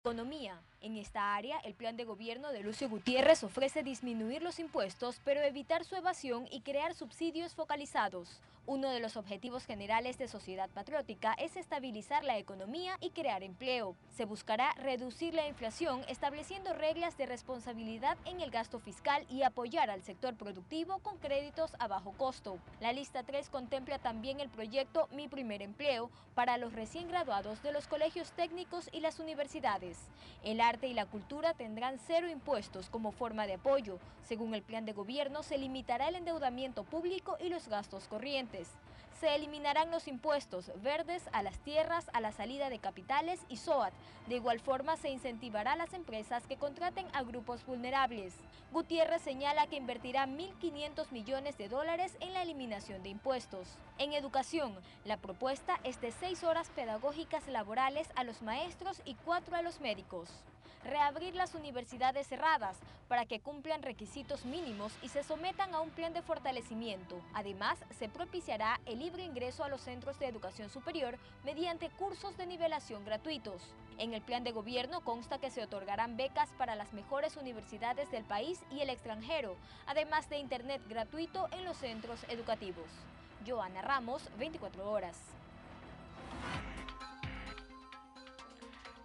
Economía. En esta área, el plan de gobierno de Lucio Gutiérrez ofrece disminuir los impuestos, pero evitar su evasión y crear subsidios focalizados. Uno de los objetivos generales de Sociedad Patriótica es estabilizar la economía y crear empleo. Se buscará reducir la inflación estableciendo reglas de responsabilidad en el gasto fiscal y apoyar al sector productivo con créditos a bajo costo. La lista 3 contempla también el proyecto Mi Primer Empleo para los recién graduados de los colegios técnicos y las universidades. El arte y la cultura tendrán 0 impuestos como forma de apoyo. Según el plan de gobierno, se limitará el endeudamiento público y los gastos corrientes. Se eliminarán los impuestos verdes a las tierras, a la salida de capitales y SOAT. De igual forma, se incentivará a las empresas que contraten a grupos vulnerables. Gutiérrez señala que invertirá 1.500 millones de dólares en la eliminación de impuestos. En educación, la propuesta es de 6 horas pedagógicas laborales a los maestros y 4 a los médicos. Reabrir las universidades cerradas para que cumplan requisitos mínimos y se sometan a un plan de fortalecimiento. Además, se propiciará el libre ingreso a los centros de educación superior mediante cursos de nivelación gratuitos. En el plan de gobierno consta que se otorgarán becas para las mejores universidades del país y el extranjero, además de internet gratuito en los centros educativos. Joana Ramos, 24 horas.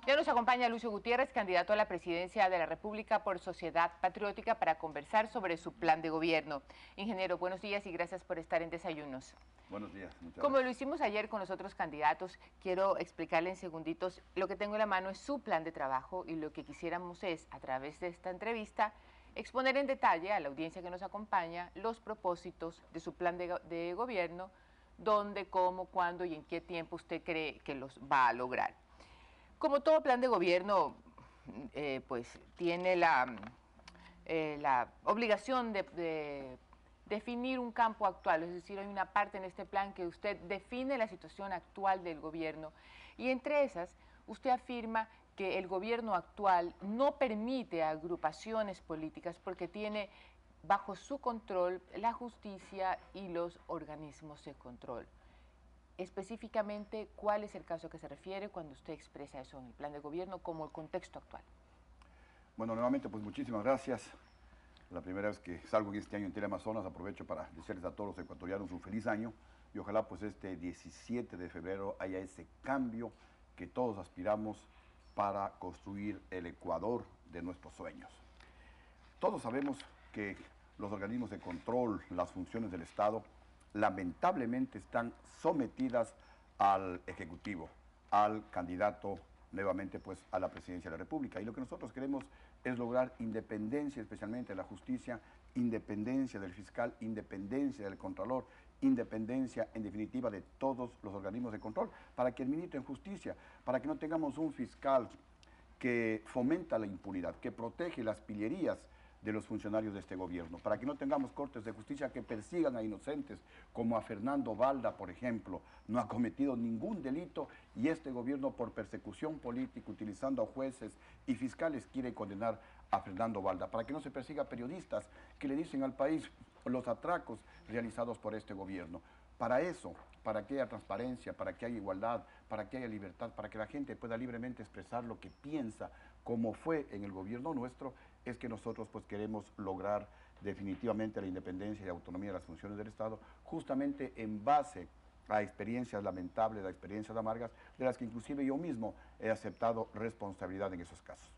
Ya nos acompaña Lucio Gutiérrez, candidato a la presidencia de la República por Sociedad Patriótica, para conversar sobre su plan de gobierno. Ingeniero, buenos días y gracias por estar en Desayunos. Buenos días, muchas gracias. Como lo hicimos ayer con los otros candidatos, quiero explicarle en segunditos. Lo que tengo en la mano es su plan de trabajo y lo que quisiéramos es, a través de esta entrevista, exponer en detalle a la audiencia que nos acompaña los propósitos de su plan de gobierno, dónde, cómo, cuándo y en qué tiempo usted cree que los va a lograr. Como todo plan de gobierno, pues tiene la obligación de definir un campo actual, es decir, hay una parte en este plan que usted define la situación actual del gobierno y entre esas usted afirma que el gobierno actual no permite agrupaciones políticas porque tiene bajo su control la justicia y los organismos de control. Específicamente, ¿cuál es el caso a que se refiere cuando usted expresa eso en el plan de gobierno como el contexto actual? Bueno, nuevamente, pues muchísimas gracias. La primera vez que salgo en este año en Teleamazonas, aprovecho para desearles a todos los ecuatorianos un feliz año y ojalá pues este 17 de febrero haya ese cambio que todos aspiramos para construir el Ecuador de nuestros sueños. Todos sabemos que los organismos de control, las funciones del Estado, lamentablemente están sometidas al Ejecutivo, al candidato nuevamente pues a la presidencia de la República. Y lo que nosotros queremos es lograr independencia, especialmente de la justicia, independencia del fiscal, independencia del contralor, independencia en definitiva de todos los organismos de control, para que administren justicia, para que no tengamos un fiscal que fomenta la impunidad, que protege las pillerías de los funcionarios de este gobierno, para que no tengamos cortes de justicia que persigan a inocentes, como a Fernando Balda, por ejemplo, no ha cometido ningún delito y este gobierno por persecución política, utilizando a jueces y fiscales, quiere condenar a Fernando Balda, para que no se persiga a periodistas que le dicen al país los atracos realizados por este gobierno. Para eso, para que haya transparencia, para que haya igualdad, para que haya libertad, para que la gente pueda libremente expresar lo que piensa, como fue en el gobierno nuestro, es que nosotros pues queremos lograr definitivamente la independencia y autonomía de las funciones del Estado, justamente en base a experiencias lamentables, a experiencias amargas, de las que inclusive yo mismo he aceptado responsabilidad en esos casos.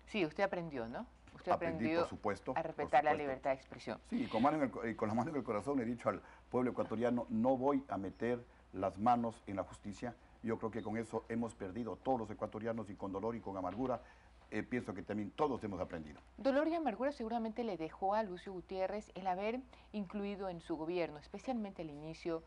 Sí, usted aprendió, ¿no? Usted Aprendí, aprendió por supuesto, a respetar la libertad de expresión. Sí, con la mano en el corazón he dicho al pueblo ecuatoriano, no voy a meter las manos en la justicia. Yo creo que con eso hemos perdido todos los ecuatorianos y con dolor y con amargura pienso que también todos hemos aprendido. Dolor y amargura seguramente le dejó a Lucio Gutiérrez el haber incluido en su gobierno, especialmente al inicio,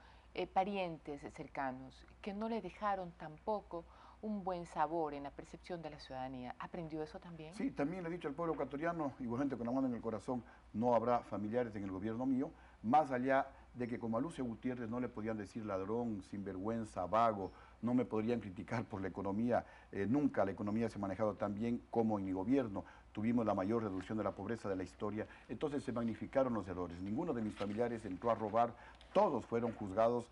parientes cercanos, que no le dejaron tampoco un buen sabor en la percepción de la ciudadanía. ¿Aprendió eso también? Sí, también le he dicho al pueblo ecuatoriano, igualmente con la mano en el corazón, no habrá familiares en el gobierno mío, más allá de que como a Lucio Gutiérrez no le podían decir ladrón, sinvergüenza, vago, no me podrían criticar por la economía, nunca la economía se ha manejado tan bien como en mi gobierno, tuvimos la mayor reducción de la pobreza de la historia, entonces se magnificaron los errores, ninguno de mis familiares entró a robar, todos fueron juzgados,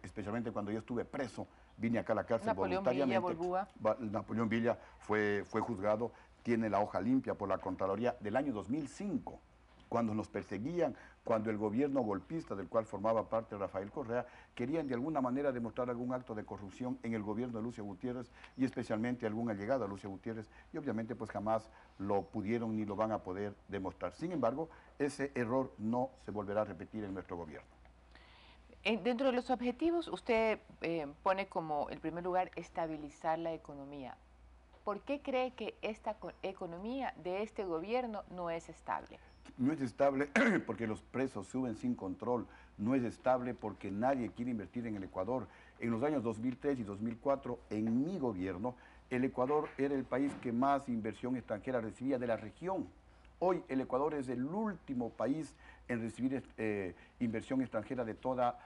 especialmente cuando yo estuve preso vine acá a la cárcel Napoleón voluntariamente. Villa, Borbúa. Napoleón Villa fue juzgado, tiene la hoja limpia por la Contraloría del año 2005, cuando nos perseguían, cuando el gobierno golpista del cual formaba parte Rafael Correa, querían de alguna manera demostrar algún acto de corrupción en el gobierno de Lucio Gutiérrez y especialmente algún allegado a Lucio Gutiérrez, y obviamente pues jamás lo pudieron ni lo van a poder demostrar. Sin embargo, ese error no se volverá a repetir en nuestro gobierno. Dentro de los objetivos, usted pone como el primer lugar estabilizar la economía. ¿Por qué cree que esta economía de este gobierno no es estable? No es estable porque los precios suben sin control, no es estable porque nadie quiere invertir en el Ecuador. En los años 2003 y 2004, en mi gobierno, el Ecuador era el país que más inversión extranjera recibía de la región. Hoy el Ecuador es el último país en recibir inversión extranjera de toda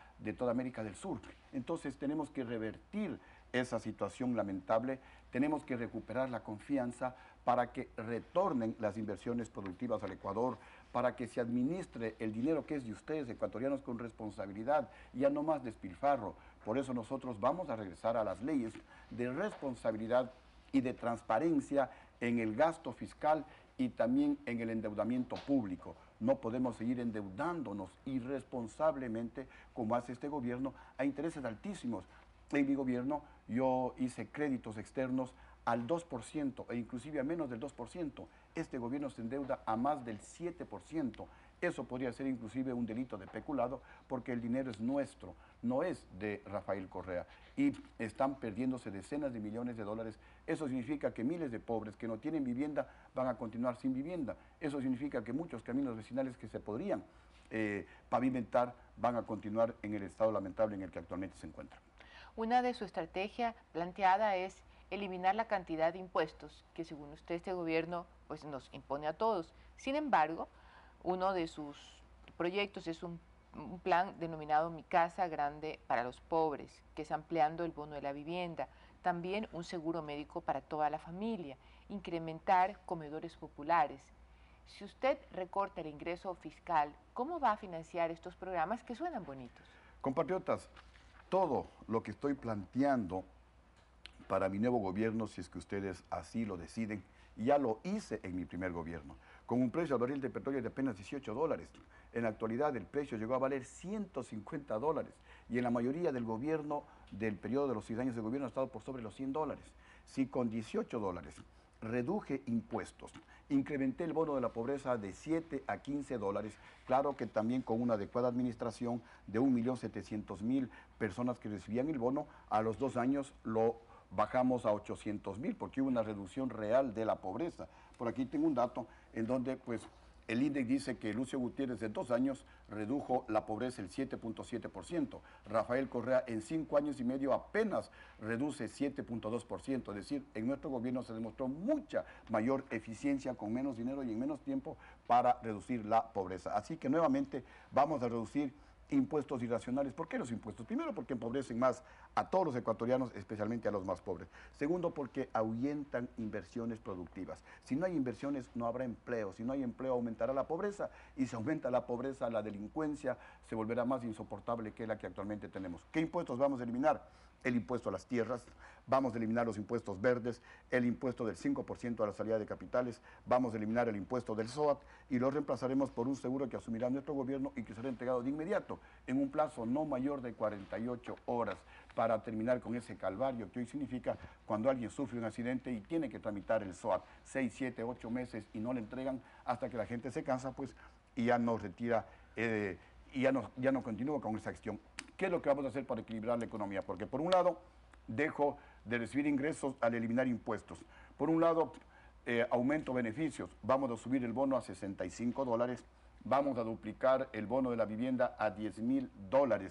América del Sur. Entonces tenemos que revertir esa situación lamentable, tenemos que recuperar la confianza para que retornen las inversiones productivas al Ecuador, para que se administre el dinero que es de ustedes, ecuatorianos, con responsabilidad, ya no más despilfarro. Por eso nosotros vamos a regresar a las leyes de responsabilidad y de transparencia en el gasto fiscal y también en el endeudamiento público. No podemos seguir endeudándonos irresponsablemente como hace este gobierno a intereses altísimos. En mi gobierno yo hice créditos externos al 2% e inclusive a menos del 2%. Este gobierno se endeuda a más del 7%. Eso podría ser inclusive un delito de peculado porque el dinero es nuestro, no es de Rafael Correa. Y están perdiéndose decenas de millones de dólares. Eso significa que miles de pobres que no tienen vivienda van a continuar sin vivienda. Eso significa que muchos caminos vecinales que se podrían pavimentar van a continuar en el estado lamentable en el que actualmente se encuentran. Una de su estrategia planteada es eliminar la cantidad de impuestos que según usted este gobierno pues, nos impone a todos. Sin embargo, uno de sus proyectos es un plan denominado Mi Casa Grande para los Pobres, que es ampliando el bono de la vivienda, también un seguro médico para toda la familia, incrementar comedores populares. Si usted recorta el ingreso fiscal, ¿cómo va a financiar estos programas que suenan bonitos? Compatriotas, todo lo que estoy planteando para mi nuevo gobierno, si es que ustedes así lo deciden, ya lo hice en mi primer gobierno, con un precio al barril de petróleo de apenas $18. En la actualidad el precio llegó a valer $150 y en la mayoría del gobierno, del periodo de los 6 años de gobierno, ha estado por sobre los $100. Si con $18 reduje impuestos, incrementé el bono de la pobreza de $7 a $15, claro que también con una adecuada administración de 1.700.000 personas que recibían el bono, a los 2 años lo bajamos a 800.000 porque hubo una reducción real de la pobreza. Por aquí tengo un dato en donde pues el INDEC dice que Lucio Gutiérrez en 2 años redujo la pobreza el 7.7%. Rafael Correa en 5 años y medio apenas reduce 7.2%. Es decir, en nuestro gobierno se demostró mucha mayor eficiencia con menos dinero y en menos tiempo para reducir la pobreza. Así que nuevamente vamos a reducir impuestos irracionales. ¿Por qué los impuestos? Primero, porque empobrecen más a todos los ecuatorianos, especialmente a los más pobres. Segundo, porque ahuyentan inversiones productivas. Si no hay inversiones, no habrá empleo. Si no hay empleo, aumentará la pobreza. Y si aumenta la pobreza, la delincuencia se volverá más insoportable que la que actualmente tenemos. ¿Qué impuestos vamos a eliminar? El impuesto a las tierras, vamos a eliminar los impuestos verdes, el impuesto del 5% a la salida de capitales, vamos a eliminar el impuesto del SOAT y lo reemplazaremos por un seguro que asumirá nuestro gobierno y que será entregado de inmediato, en un plazo no mayor de 48 horas, para terminar con ese calvario que hoy significa cuando alguien sufre un accidente y tiene que tramitar el SOAT 6, 7, 8 meses y no le entregan hasta que la gente se cansa, pues, y ya no retira, y ya no continúa con esa gestión. ¿Qué es lo que vamos a hacer para equilibrar la economía? Porque por un lado, dejo de recibir ingresos al eliminar impuestos. Por un lado, aumento beneficios. Vamos a subir el bono a $65. Vamos a duplicar el bono de la vivienda a $10.000.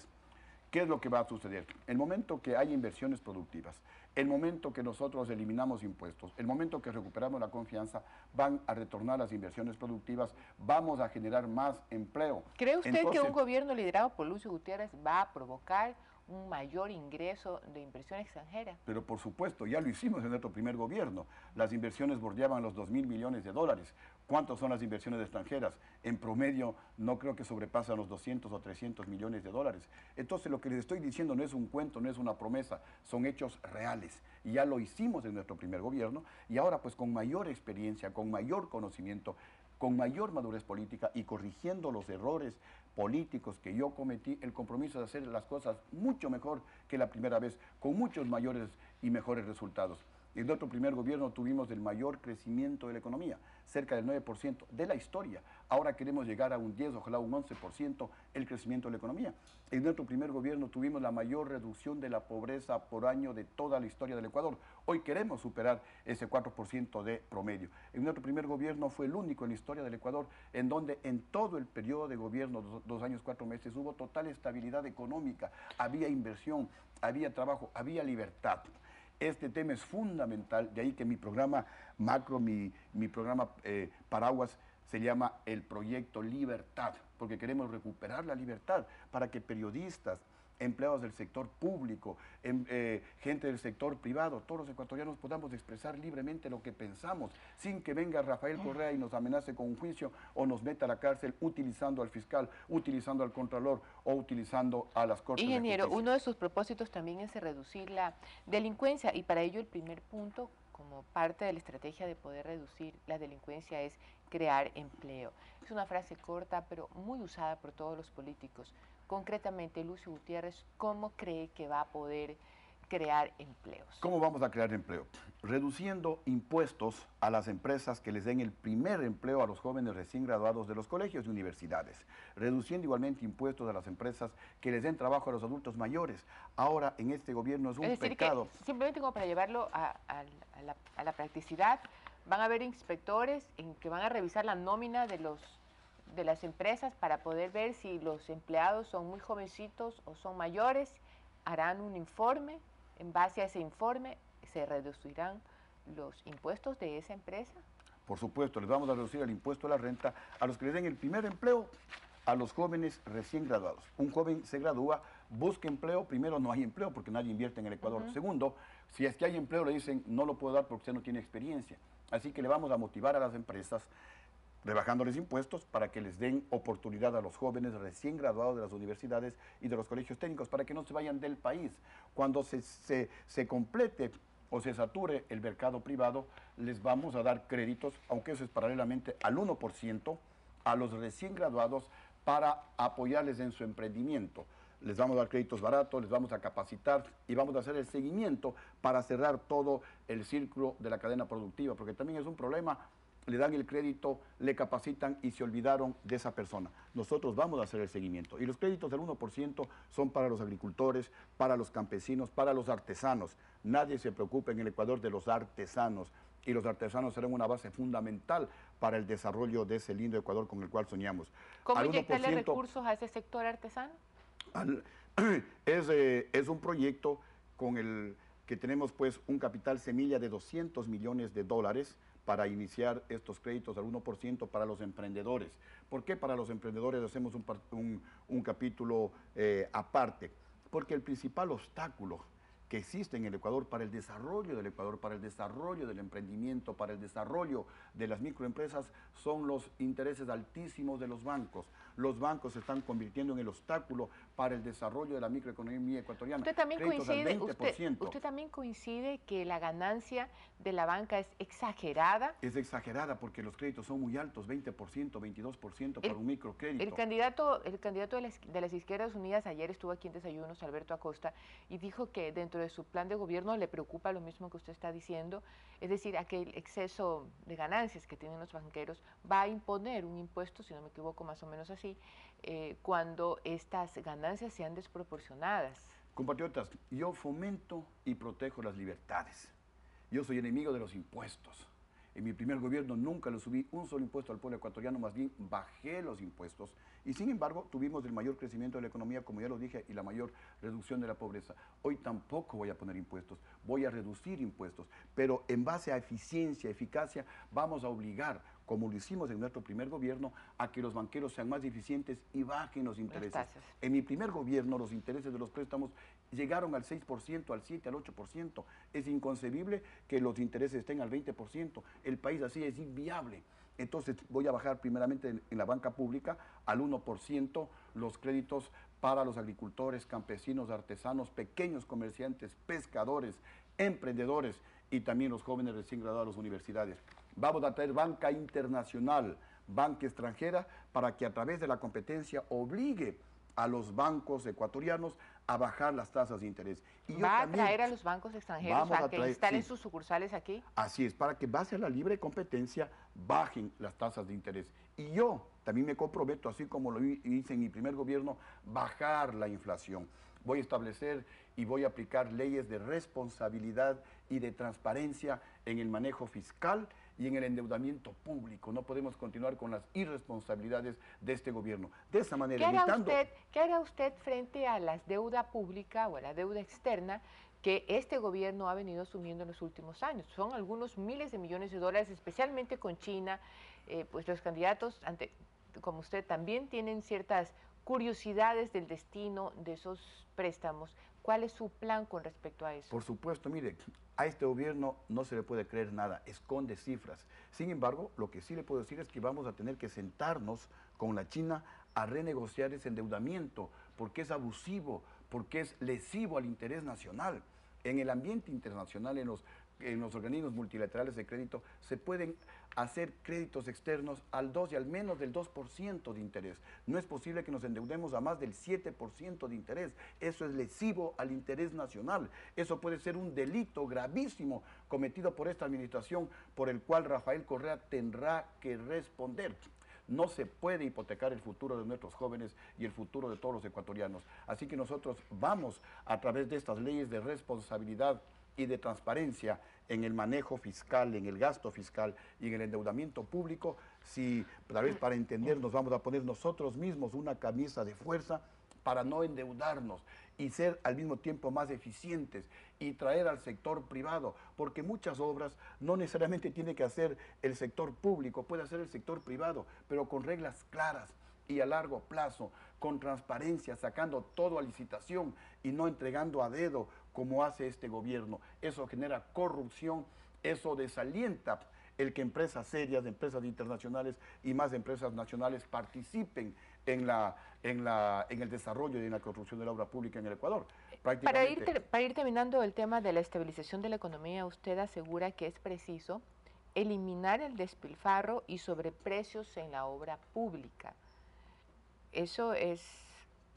¿Qué es lo que va a suceder? El momento que haya inversiones productivas, el momento que nosotros eliminamos impuestos, el momento que recuperamos la confianza, van a retornar las inversiones productivas, vamos a generar más empleo. ¿Cree usted que un gobierno liderado por Lucio Gutiérrez va a provocar un mayor ingreso de inversión extranjera. Pero por supuesto, ya lo hicimos en nuestro primer gobierno. Las inversiones bordeaban los 2.000 millones de dólares. ¿Cuántas son las inversiones extranjeras? En promedio, no creo que sobrepasan los 200 o 300 millones de dólares. Entonces, lo que les estoy diciendo no es un cuento, no es una promesa, son hechos reales. Y ya lo hicimos en nuestro primer gobierno y ahora, pues, con mayor experiencia, con mayor conocimiento, con mayor madurez política y corrigiendo los errores políticos que yo cometí, el compromiso de hacer las cosas mucho mejor que la primera vez, con muchos mayores y mejores resultados. En nuestro primer gobierno tuvimos el mayor crecimiento de la economía, cerca del 9% de la historia. Ahora queremos llegar a un 10, ojalá un 11% el crecimiento de la economía. En nuestro primer gobierno tuvimos la mayor reducción de la pobreza por año de toda la historia del Ecuador. Hoy queremos superar ese 4% de promedio. En nuestro primer gobierno fue el único en la historia del Ecuador en donde en todo el periodo de gobierno, 2 años, 4 meses, hubo total estabilidad económica, había inversión, había trabajo, había libertad. Este tema es fundamental, de ahí que mi programa macro, mi programa paraguas, se llama el Proyecto Libertad, porque queremos recuperar la libertad para que periodistas, empleados del sector público, gente del sector privado, todos los ecuatorianos podamos expresar libremente lo que pensamos, sin que venga Rafael Correa y nos amenace con un juicio o nos meta a la cárcel utilizando al fiscal, utilizando al contralor o utilizando a las cortes de Ingeniero, justicia. uno de sus propósitos también es reducir la delincuencia y para ello el primer punto, como parte de la estrategia de poder reducir la delincuencia, es crear empleo. Es una frase corta, pero muy usada por todos los políticos. Concretamente, Lucio Gutiérrez, ¿cómo cree que va a poder crear empleos? ¿Cómo vamos a crear empleo? Reduciendo impuestos a las empresas que les den el primer empleo a los jóvenes recién graduados de los colegios y universidades. Reduciendo igualmente impuestos a las empresas que les den trabajo a los adultos mayores. Ahora, en este gobierno es un pecado. Que simplemente como para llevarlo a la practicidad, van a haber inspectores en que van a revisar la nómina de las empresas para poder ver si los empleados son muy jovencitos o son mayores, harán un informe, en base a ese informe se reducirán los impuestos de esa empresa. Por supuesto, les vamos a reducir el impuesto a la renta a los que les den el primer empleo, a los jóvenes recién graduados. Un joven se gradúa, busca empleo, primero no hay empleo porque nadie invierte en el Ecuador. Segundo, si es que hay empleo le dicen no lo puedo dar porque usted no tiene experiencia. Así que le vamos a motivar a las empresas rebajándoles impuestos para que les den oportunidad a los jóvenes recién graduados de las universidades y de los colegios técnicos para que no se vayan del país. Cuando se complete o se sature el mercado privado, les vamos a dar créditos, aunque eso es paralelamente al 1%, a los recién graduados para apoyarles en su emprendimiento. Les vamos a dar créditos baratos, les vamos a capacitar y vamos a hacer el seguimiento para cerrar todo el círculo de la cadena productiva, porque también es un problema. Le dan el crédito, le capacitan y se olvidaron de esa persona. Nosotros vamos a hacer el seguimiento. Y los créditos del 1% son para los agricultores, para los campesinos, para los artesanos. Nadie se preocupa en el Ecuador de los artesanos. Y los artesanos serán una base fundamental para el desarrollo de ese lindo Ecuador con el cual soñamos. ¿Cómo inyectarle recursos a ese sector artesano? Es un proyecto con el que tenemos pues un capital semilla de 200 millones de dólares para iniciar estos créditos al 1% para los emprendedores. ¿Por qué para los emprendedores hacemos un capítulo aparte? Porque el principal obstáculo que existe en el Ecuador para el desarrollo del Ecuador, para el desarrollo del emprendimiento, para el desarrollo de las microempresas, son los intereses altísimos de los bancos. Los bancos se están convirtiendo en el obstáculo para el desarrollo de la microeconomía ecuatoriana. ¿Usted también coincide que la ganancia de la banca es exagerada? Es exagerada porque los créditos son muy altos, 20%, 22% para un microcrédito. El candidato de las Izquierdas Unidas ayer estuvo aquí en Desayunos, Alberto Acosta, y dijo que dentro de su plan de gobierno le preocupa lo mismo que usted está diciendo, es decir, aquel exceso de ganancias que tienen los banqueros, va a imponer un impuesto, si no me equivoco, más o menos así, cuando estas ganancias sean desproporcionadas. Compatriotas, yo fomento y protejo las libertades. Yo soy enemigo de los impuestos. En mi primer gobierno nunca le subí un solo impuesto al pueblo ecuatoriano, más bien bajé los impuestos. Y sin embargo, tuvimos el mayor crecimiento de la economía, como ya lo dije, y la mayor reducción de la pobreza. Hoy tampoco voy a poner impuestos, voy a reducir impuestos, pero en base a eficiencia, eficacia, vamos a obligar como lo hicimos en nuestro primer gobierno, a que los banqueros sean más eficientes y bajen los intereses. En mi primer gobierno, los intereses de los préstamos llegaron al 6%, al 7%, al 8%. Es inconcebible que los intereses estén al 20%. El país así es inviable. Entonces voy a bajar primeramente en la banca pública al 1% los créditos para los agricultores, campesinos, artesanos, pequeños comerciantes, pescadores, emprendedores y también los jóvenes recién graduados de las universidades. Vamos a traer banca internacional, banca extranjera, para que a través de la competencia obligue a los bancos ecuatorianos a bajar las tasas de interés. Y ¿va a traer a los bancos extranjeros a que instalen sus sucursales aquí? Así es, para que base a la libre competencia bajen las tasas de interés. Y yo también me comprometo, así como lo hice en mi primer gobierno, bajar la inflación. Voy a establecer y voy a aplicar leyes de responsabilidad y de transparencia en el manejo fiscal y en el endeudamiento público. No podemos continuar con las irresponsabilidades de este gobierno. De esa manera, ¿Qué hará usted frente a la deuda pública o a la deuda externa que este gobierno ha venido asumiendo en los últimos años? Son algunos miles de millones de dólares, especialmente con China. Pues los candidatos, como usted, también tienen ciertas curiosidades del destino de esos préstamos. ¿Cuál es su plan con respecto a eso? Por supuesto, mire, a este gobierno no se le puede creer nada, esconde cifras. Sin embargo, lo que sí le puedo decir es que vamos a tener que sentarnos con la China a renegociar ese endeudamiento, porque es abusivo, porque es lesivo al interés nacional. En el ambiente internacional, en los organismos multilaterales de crédito, se pueden hacer créditos externos al 2 y al menos del 2% de interés. No es posible que nos endeudemos a más del 7% de interés. Eso es lesivo al interés nacional. Eso puede ser un delito gravísimo cometido por esta administración, por el cual Rafael Correa tendrá que responder. No se puede hipotecar el futuro de nuestros jóvenes y el futuro de todos los ecuatorianos. Así que nosotros vamos, a través de estas leyes de responsabilidad y de transparencia en el manejo fiscal, en el gasto fiscal y en el endeudamiento público, si tal vez para entendernos vamos a poner nosotros mismos una camisa de fuerza para no endeudarnos y ser al mismo tiempo más eficientes y traer al sector privado, porque muchas obras no necesariamente tiene que hacer el sector público, puede hacer el sector privado, pero con reglas claras y a largo plazo, con transparencia, sacando todo a licitación y no entregando a dedo como hace este gobierno. Eso genera corrupción, eso desalienta el que empresas serias, empresas internacionales y más empresas nacionales participen en el desarrollo y en la construcción de la obra pública en el Ecuador. Para ir terminando el tema de la estabilización de la economía, usted asegura que es preciso eliminar el despilfarro y sobreprecios en la obra pública. ¿Eso es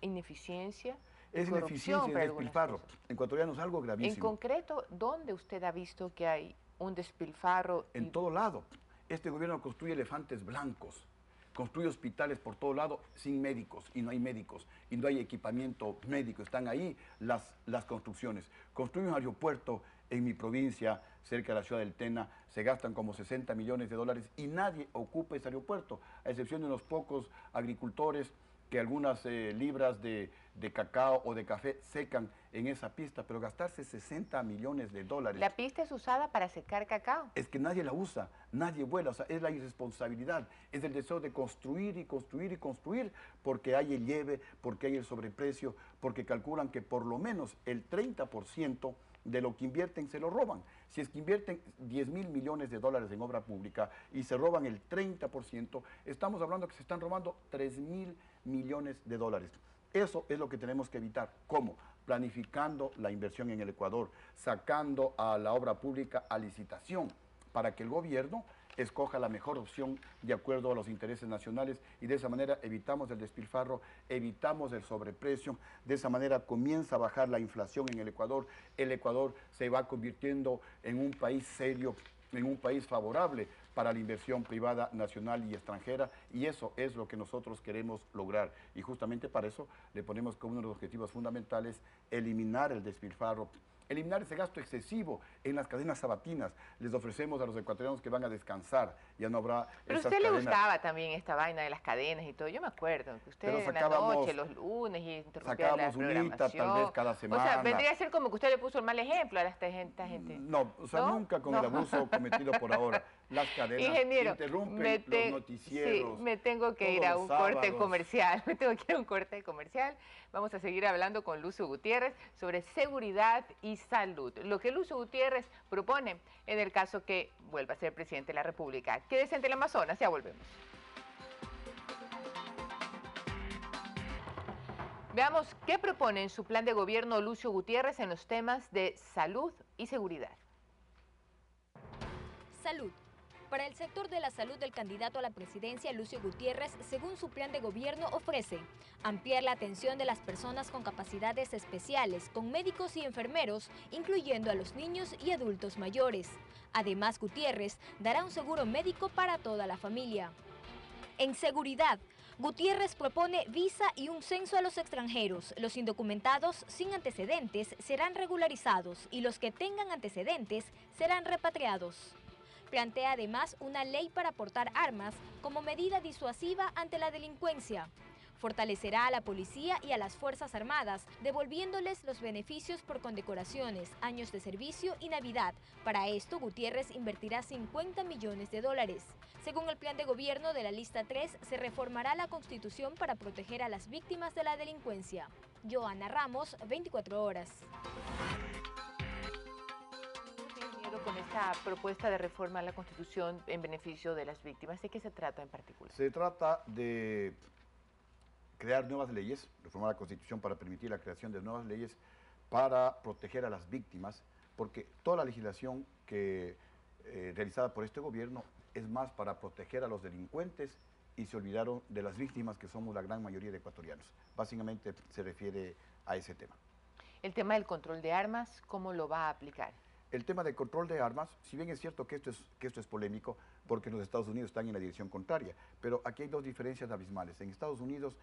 ineficiencia? Es ineficiencia y despilfarro. Ecuatorianos, algo gravísimo. En concreto, ¿dónde usted ha visto que hay un despilfarro? En todo lado. Este gobierno construye elefantes blancos, construye hospitales por todo lado sin médicos, y no hay médicos, y no hay equipamiento médico. Están ahí las construcciones. Construye un aeropuerto en mi provincia, cerca de la ciudad del Tena, se gastan como 60 millones de dólares y nadie ocupa ese aeropuerto, a excepción de unos pocos agricultores que algunas libras de cacao o de café secan en esa pista, pero gastarse 60 millones de dólares. ¿La pista es usada para secar cacao? Es que nadie la usa, nadie vuela, o sea, es la irresponsabilidad, es el deseo de construir y construir y construir, porque hay el lleve, porque hay el sobreprecio, porque calculan que por lo menos el 30% de lo que invierten se lo roban. Si es que invierten 10.000 millones de dólares en obra pública y se roban el 30%, estamos hablando que se están robando 3.000 millones de dólares. Eso es lo que tenemos que evitar. ¿Cómo? Planificando la inversión en el Ecuador, sacando a la obra pública a licitación para que el gobierno escoja la mejor opción de acuerdo a los intereses nacionales y de esa manera evitamos el despilfarro, evitamos el sobreprecio, de esa manera comienza a bajar la inflación en el Ecuador se va convirtiendo en un país serio, en un país favorable para la inversión privada nacional y extranjera y eso es lo que nosotros queremos lograr y justamente para eso le ponemos como uno de los objetivos fundamentales eliminar el despilfarro, eliminar ese gasto excesivo en las cadenas sabatinas. Les ofrecemos a los ecuatorianos que van a descansar, ya no habrá Pero a esas usted le cadenas. gustaba también esta vaina de las cadenas y todo. Yo me acuerdo que usted Pero en la sacábamos- noche, los lunes, y interrumpía la sacábamos unita, programación. tal vez cada O sea, semana. vendría a ser como que usted le puso el mal ejemplo a esta gente. No, o sea, ¿No? nunca con No. el abuso cometido por ahora. Las cadenas Ingeniero, interrumpen los noticieros. sí, me tengo que ir todos a los un corte sábados. comercial. Me tengo que ir a un corte comercial. Vamos a seguir hablando con Lucio Gutiérrez sobre seguridad y salud. Lo que Lucio Gutiérrez propone en el caso que vuelva a ser presidente de la República. Quédese en Teleamazonas, ya volvemos. Veamos qué propone en su plan de gobierno Lucio Gutiérrez en los temas de salud y seguridad. Salud. Para el sector de la salud, el candidato a la presidencia, Lucio Gutiérrez, según su plan de gobierno, ofrece ampliar la atención de las personas con capacidades especiales, con médicos y enfermeros, incluyendo a los niños y adultos mayores. Además, Gutiérrez dará un seguro médico para toda la familia. En seguridad, Gutiérrez propone visa y un censo a los extranjeros. Los indocumentados sin antecedentes serán regularizados y los que tengan antecedentes serán repatriados. Plantea además una ley para portar armas como medida disuasiva ante la delincuencia. Fortalecerá a la policía y a las Fuerzas Armadas, devolviéndoles los beneficios por condecoraciones, años de servicio y Navidad. Para esto, Gutiérrez invertirá 50 millones de dólares. Según el plan de gobierno de la lista 3, se reformará la Constitución para proteger a las víctimas de la delincuencia. Joana Ramos, 24 horas. Con esta propuesta de reforma a la Constitución en beneficio de las víctimas, ¿de qué se trata en particular? Se trata de crear nuevas leyes, reformar la Constitución para permitir la creación de nuevas leyes para proteger a las víctimas, porque toda la legislación realizada por este gobierno es más para proteger a los delincuentes y se olvidaron de las víctimas, que somos la gran mayoría de ecuatorianos. Básicamente se refiere a ese tema. El tema del control de armas, ¿cómo lo va a aplicar? El tema del control de armas, si bien es cierto que esto es polémico, porque en los Estados Unidos están en la dirección contraria, pero aquí hay dos diferencias abismales. En Estados Unidos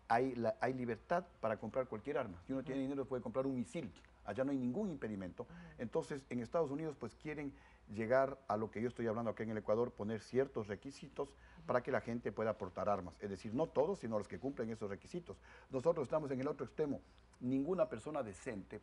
hay libertad para comprar cualquier arma. Si uno tiene dinero puede comprar un misil, allá no hay ningún impedimento. Entonces, en Estados Unidos pues quieren llegar a lo que yo estoy hablando acá en el Ecuador, poner ciertos requisitos para que la gente pueda portar armas. Es decir, no todos, sino los que cumplen esos requisitos. Nosotros estamos en el otro extremo. Ninguna persona decente,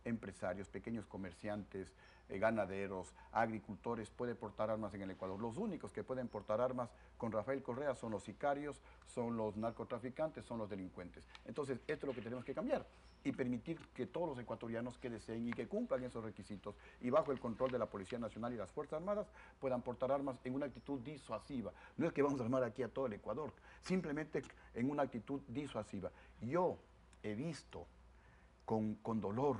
empresarios, pequeños comerciantes, ganaderos, agricultores, puede portar armas en el Ecuador. Los únicos que pueden portar armas con Rafael Correa son los sicarios, son los narcotraficantes, son los delincuentes. Entonces, esto es lo que tenemos que cambiar y permitir que todos los ecuatorianos que deseen y que cumplan esos requisitos y bajo el control de la Policía Nacional y las Fuerzas Armadas puedan portar armas en una actitud disuasiva. No es que vamos a armar aquí a todo el Ecuador, simplemente en una actitud disuasiva. Yo he visto con dolor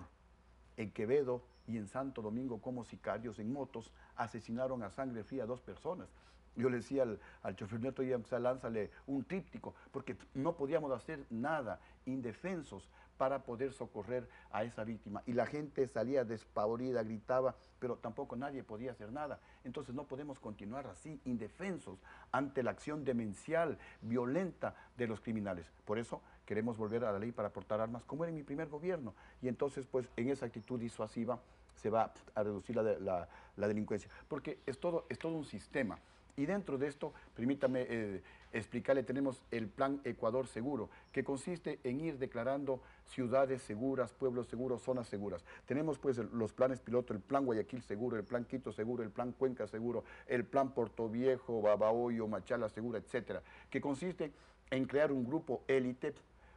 en Quevedo y en Santo Domingo como sicarios en motos asesinaron a sangre fría a 2 personas. Yo le decía al chofer nuestro, lánzale un tríptico, porque no podíamos hacer nada, indefensos, para poder socorrer a esa víctima. Y la gente salía despavorida, gritaba, pero tampoco nadie podía hacer nada. Entonces no podemos continuar así, indefensos, ante la acción demencial, violenta de los criminales. Por eso queremos volver a la ley para portar armas, como era en mi primer gobierno. Y entonces, pues, en esa actitud disuasiva se va a reducir la delincuencia. Porque es todo un sistema. Y dentro de esto, permítame explicarle, tenemos el Plan Ecuador Seguro, que consiste en ir declarando ciudades seguras, pueblos seguros, zonas seguras. Tenemos pues los planes piloto, el Plan Guayaquil Seguro, el Plan Quito Seguro, el Plan Cuenca Seguro, el Plan Portoviejo, Babahoyo, Machala Segura, etcétera, que consiste en crear un grupo élite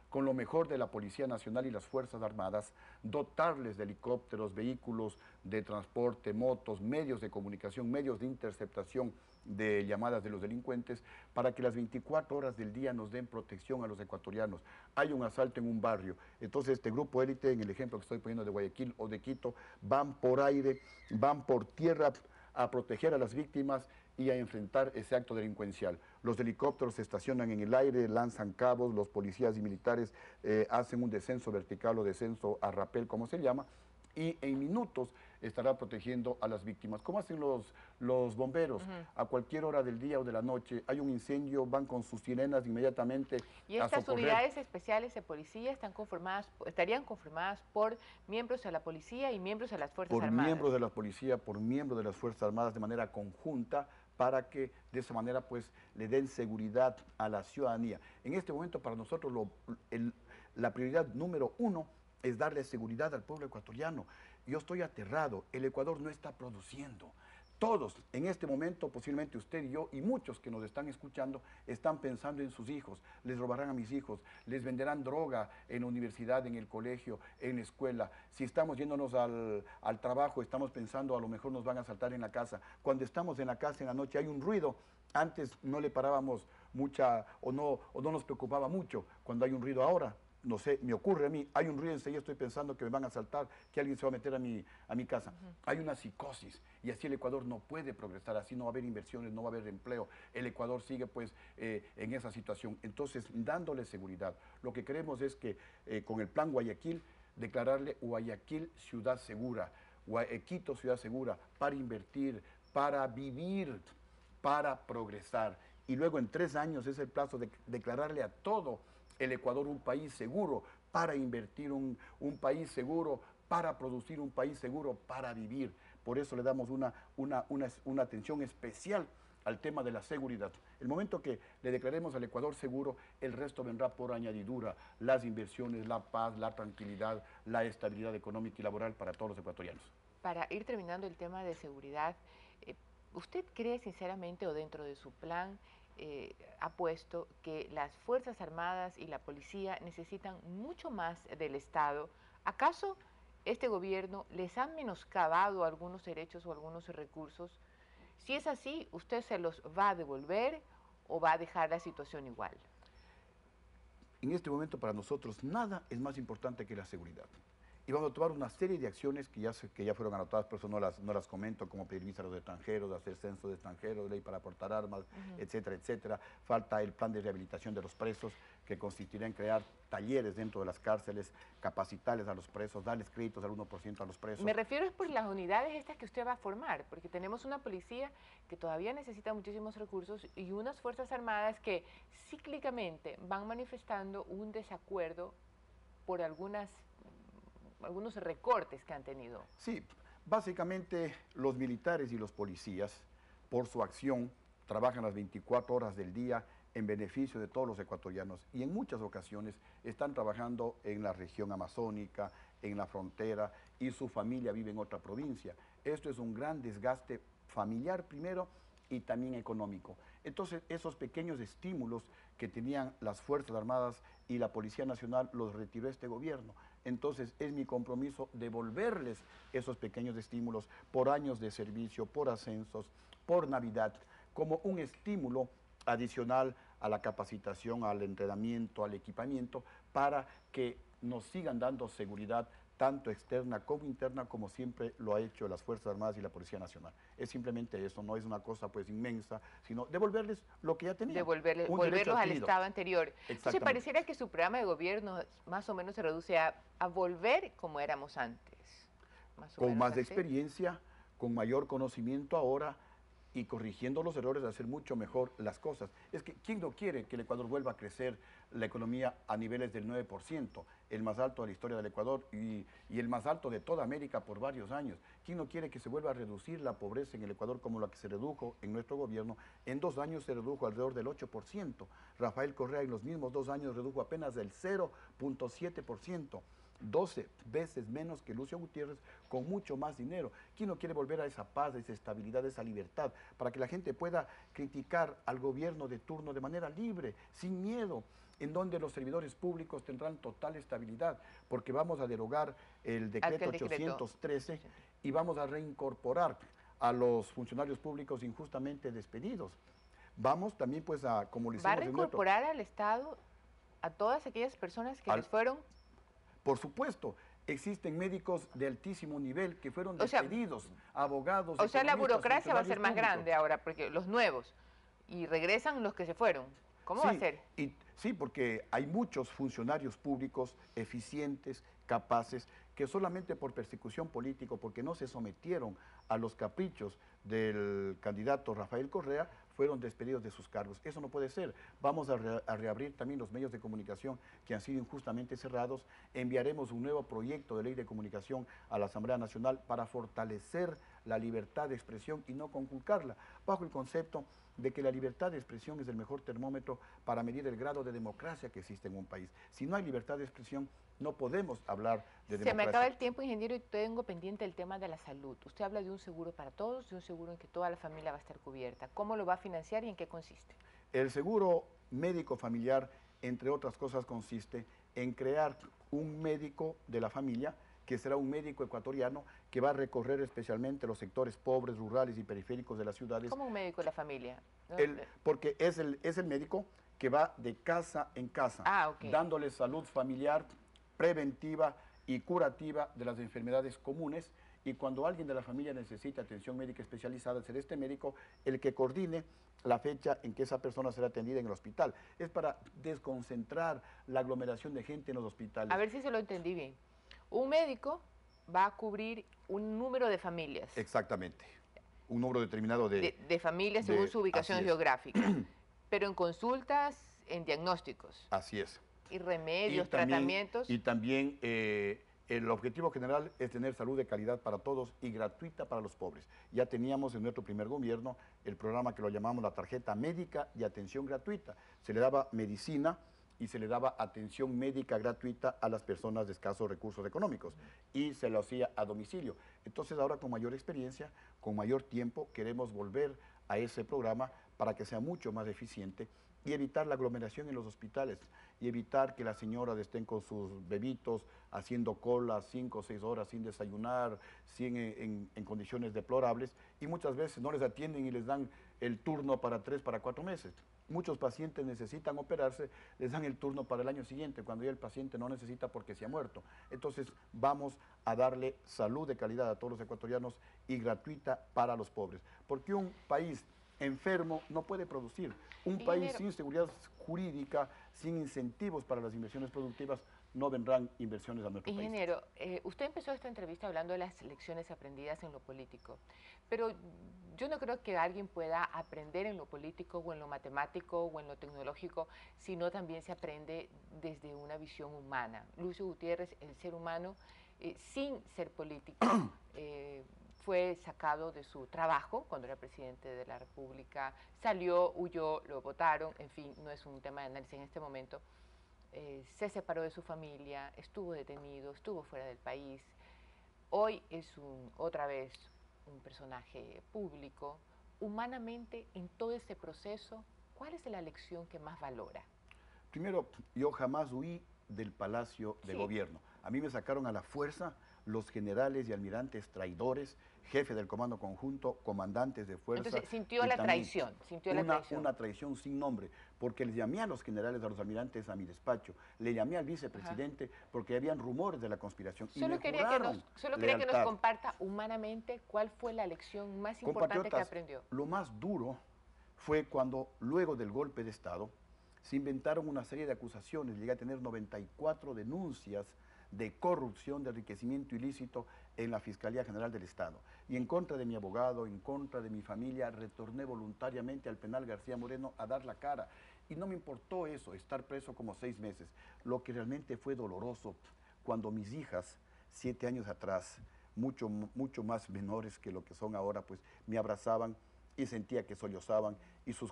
con lo mejor de la Policía Nacional y las Fuerzas Armadas, dotarles de helicópteros, vehículos de transporte, motos, medios de comunicación, medios de interceptación de llamadas de los delincuentes, para que las 24 horas del día nos den protección a los ecuatorianos. Hay un asalto en un barrio, entonces este grupo élite, en el ejemplo que estoy poniendo de Guayaquil o de Quito, van por aire, van por tierra a proteger a las víctimas y a enfrentar ese acto delincuencial. Los helicópteros se estacionan en el aire, lanzan cabos, los policías y militares hacen un descenso vertical o descenso a rapel, como se llama, y en minutos estará protegiendo a las víctimas. ¿Cómo hacen los bomberos? A cualquier hora del día o de la noche hay un incendio, van con sus sirenas inmediatamente ¿Y a estas socorrer. unidades especiales de policía estarían conformadas por miembros de la policía y miembros de las Fuerzas Armadas? Por miembros de la policía, por miembros de las Fuerzas Armadas de manera conjunta, para que de esa manera pues le den seguridad a la ciudadanía. En este momento para nosotros la prioridad número 1 es darle seguridad al pueblo ecuatoriano. Yo estoy aterrado, el Ecuador no está produciendo. Todos, en este momento, posiblemente usted y yo y muchos que nos están escuchando, están pensando en sus hijos. Les robarán a mis hijos, les venderán droga en la universidad, en el colegio, en la escuela. Si estamos yéndonos al trabajo, estamos pensando a lo mejor nos van a asaltar en la casa. Cuando estamos en la casa en la noche hay un ruido. Antes no le parábamos mucha o no nos preocupaba mucho cuando hay un ruido ahora. No sé, me ocurre a mí, hay un ruido enseguida, estoy pensando que me van a asaltar, que alguien se va a meter a mi casa. Hay una psicosis y así el Ecuador no puede progresar, así no va a haber inversiones, no va a haber empleo. El Ecuador sigue pues en esa situación. Entonces, dándole seguridad, lo que queremos es que con el plan Guayaquil, declararle Guayaquil ciudad segura, Quito ciudad segura, para invertir, para vivir, para progresar. Y luego en 3 años es el plazo de declararle a todo el Ecuador un país seguro, para invertir un país seguro, para producir un país seguro, para vivir. Por eso le damos una atención especial al tema de la seguridad. El momento que le declaremos al Ecuador seguro, el resto vendrá por añadidura, las inversiones, la paz, la tranquilidad, la estabilidad económica y laboral para todos los ecuatorianos. Para ir terminando el tema de seguridad, ¿usted cree sinceramente o dentro de su plan ha puesto que las Fuerzas Armadas y la policía necesitan mucho más del Estado? ¿Acaso este gobierno les ha menoscabado algunos derechos o algunos recursos? Si es así, ¿usted se los va a devolver o va a dejar la situación igual? En este momento para nosotros nada es más importante que la seguridad. Y vamos a tomar una serie de acciones que ya fueron anotadas, por eso no las comento, como pedir visa a los extranjeros, hacer censo de extranjeros, ley para aportar armas, etcétera, etcétera. Falta el plan de rehabilitación de los presos, que consistirá en crear talleres dentro de las cárceles, capacitarles a los presos, darles créditos al 1% a los presos. Me refiero es por las unidades estas que usted va a formar, porque tenemos una policía que todavía necesita muchísimos recursos y unas Fuerzas Armadas que cíclicamente van manifestando un desacuerdo por algunos recortes que han tenido. Sí, básicamente los militares y los policías, por su acción, trabajan las 24 horas del día en beneficio de todos los ecuatorianos y en muchas ocasiones están trabajando en la región amazónica, en la frontera y su familia vive en otra provincia. Esto es un gran desgaste familiar primero y también económico. Entonces, esos pequeños estímulos que tenían las Fuerzas Armadas y la Policía Nacional los retiró este gobierno. Entonces, es mi compromiso devolverles esos pequeños estímulos por años de servicio, por ascensos, por Navidad, como un estímulo adicional a la capacitación, al entrenamiento, al equipamiento, para que nos sigan dando seguridad tanto externa como interna, como siempre lo ha hecho las Fuerzas Armadas y la Policía Nacional. Es simplemente eso, no es una cosa pues inmensa, sino devolverles lo que ya tenían. Volverlos al estado anterior. Entonces Pareciera que su programa de gobierno más o menos se reduce a volver como éramos antes. Con más experiencia, con mayor conocimiento ahora, y corrigiendo los errores de hacer mucho mejor las cosas. Es que, ¿quién no quiere que el Ecuador vuelva a crecer la economía a niveles del 9%, el más alto de la historia del Ecuador y el más alto de toda América por varios años? ¿Quién no quiere que se vuelva a reducir la pobreza en el Ecuador como la que se redujo en nuestro gobierno? En 2 años se redujo alrededor del 8%. Rafael Correa en los mismos 2 años redujo apenas del 0.7%. 12 veces menos que Lucio Gutiérrez, con mucho más dinero. ¿Quién no quiere volver a esa paz, a esa estabilidad, a esa libertad, para que la gente pueda criticar al gobierno de turno de manera libre, sin miedo, en donde los servidores públicos tendrán total estabilidad, porque vamos a derogar el decreto 813 y vamos a reincorporar a los funcionarios públicos injustamente despedidos. Vamos también pues a, como lo hicimos ¿Va a reincorporar al Estado a todas aquellas personas que les fueron? Por supuesto, existen médicos de altísimo nivel que fueron despedidos, abogados. O sea, la burocracia va a ser más grande ahora, porque los nuevos, y regresan los que se fueron. ¿Cómo va a ser? Sí, porque hay muchos funcionarios públicos eficientes, capaces, que solamente por persecución política, porque no se sometieron a los caprichos del candidato Rafael Correa, fueron despedidos de sus cargos. Eso no puede ser. Vamos a reabrir también los medios de comunicación que han sido injustamente cerrados. Enviaremos un nuevo proyecto de ley de comunicación a la Asamblea Nacional para fortalecer la libertad de expresión y no conculcarla, bajo el concepto de que la libertad de expresión es el mejor termómetro para medir el grado de democracia que existe en un país. Si no hay libertad de expresión, no podemos hablar de democracia. Se me acaba el tiempo, ingeniero, y tengo pendiente el tema de la salud. Usted habla de un seguro para todos, de un seguro en que toda la familia va a estar cubierta. ¿Cómo lo va a financiar y en qué consiste? El seguro médico familiar, entre otras cosas, consiste en crear un médico de la familia, que será un médico ecuatoriano que va a recorrer especialmente los sectores pobres, rurales y periféricos de las ciudades. ¿Cómo un médico de la familia? ¿No? Porque es el médico que va de casa en casa, dándole salud familiar, preventiva y curativa de las enfermedades comunes, y cuando alguien de la familia necesita atención médica especializada, será este médico el que coordine la fecha en que esa persona será atendida en el hospital. Es para desconcentrar la aglomeración de gente en los hospitales. A ver si se lo entendí bien. Un médico va a cubrir un número de familias. Exactamente. Un número determinado de familias según su ubicación geográfica. Pero en consultas, en diagnósticos. Así es. Y remedios, tratamientos. Y también el objetivo general es tener salud de calidad para todos y gratuita para los pobres. Ya teníamos en nuestro primer gobierno el programa que lo llamamos la tarjeta médica y atención gratuita. Se le daba medicina y se le daba atención médica gratuita a las personas de escasos recursos económicos y se lo hacía a domicilio. Entonces ahora con mayor experiencia, con mayor tiempo, queremos volver a ese programa para que sea mucho más eficiente y evitar la aglomeración en los hospitales y evitar que las señoras estén con sus bebitos haciendo cola 5 o 6 horas sin desayunar, en condiciones deplorables, y muchas veces no les atienden y les dan el turno para 3, para 4 meses. Muchos pacientes necesitan operarse, les dan el turno para el año siguiente, cuando ya el paciente no necesita porque se ha muerto. Entonces vamos a darle salud de calidad a todos los ecuatorianos y gratuita para los pobres, porque un país enfermo no puede producir. Un país sin seguridad jurídica, sin incentivos para las inversiones productivas, no vendrán inversiones a nuestro país. Ingeniero, usted empezó esta entrevista hablando de las lecciones aprendidas en lo político, pero yo no creo que alguien pueda aprender en lo político o en lo matemático o en lo tecnológico, sino también se aprende desde una visión humana. Lucio Gutiérrez, el ser humano, sin ser político, fue sacado de su trabajo cuando era presidente de la República, salió, huyó, lo votaron, en fin, no es un tema de análisis en este momento. Se separó de su familia, estuvo detenido, estuvo fuera del país. Hoy es otra vez un personaje público. Humanamente, en todo este proceso, ¿cuál es la lección que más valora? Primero, yo jamás huí del Palacio de Gobierno. A mí me sacaron a la fuerza los generales y almirantes traidores, jefe del Comando Conjunto, comandantes de fuerza. Entonces, sintió la traición, Una traición sin nombre, porque les llamé a los generales, a los almirantes a mi despacho, le llamé al vicepresidente porque habían rumores de la conspiración. Solo quería que nos comparta humanamente cuál fue la lección más importante que aprendió. Lo más duro fue cuando, luego del golpe de Estado, se inventaron una serie de acusaciones. Llegué a tener 94 denuncias de corrupción, de enriquecimiento ilícito en la Fiscalía General del Estado. Y en contra de mi abogado, en contra de mi familia, retorné voluntariamente al penal García Moreno a dar la cara. Y no me importó eso, estar preso como 6 meses. Lo que realmente fue doloroso, cuando mis hijas, 7 años atrás, mucho más menores que lo que son ahora, pues me abrazaban y sentía que sollozaban y sus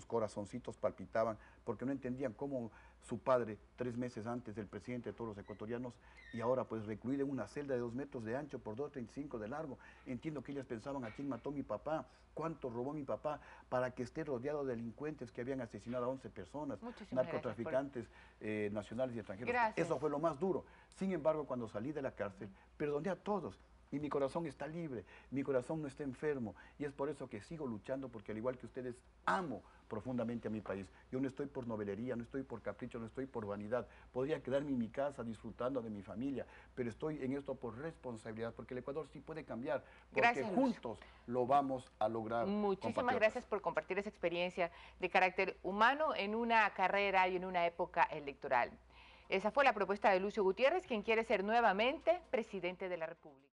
corazoncitos palpitaban porque no entendían cómo su padre, 3 meses antes del presidente de todos los ecuatorianos, y ahora pues recluido en una celda de 2 metros de ancho por 2,35 de largo. Entiendo que ellas pensaban: ¿a quién mató mi papá? ¿Cuánto robó mi papá? Para que esté rodeado de delincuentes que habían asesinado a 11 personas, narcotraficantes nacionales y extranjeros. Gracias. Eso fue lo más duro. Sin embargo, cuando salí de la cárcel, perdoné a todos. Y mi corazón está libre, mi corazón no está enfermo. Y es por eso que sigo luchando, porque al igual que ustedes, amo profundamente a mi país. Yo no estoy por novelería, no estoy por capricho, no estoy por vanidad. Podría quedarme en mi casa disfrutando de mi familia, pero estoy en esto por responsabilidad, porque el Ecuador sí puede cambiar, porque gracias, juntos lo vamos a lograr. Muchísimas gracias por compartir esa experiencia de carácter humano en una carrera y en una época electoral. Esa fue la propuesta de Lucio Gutiérrez, quien quiere ser nuevamente presidente de la República.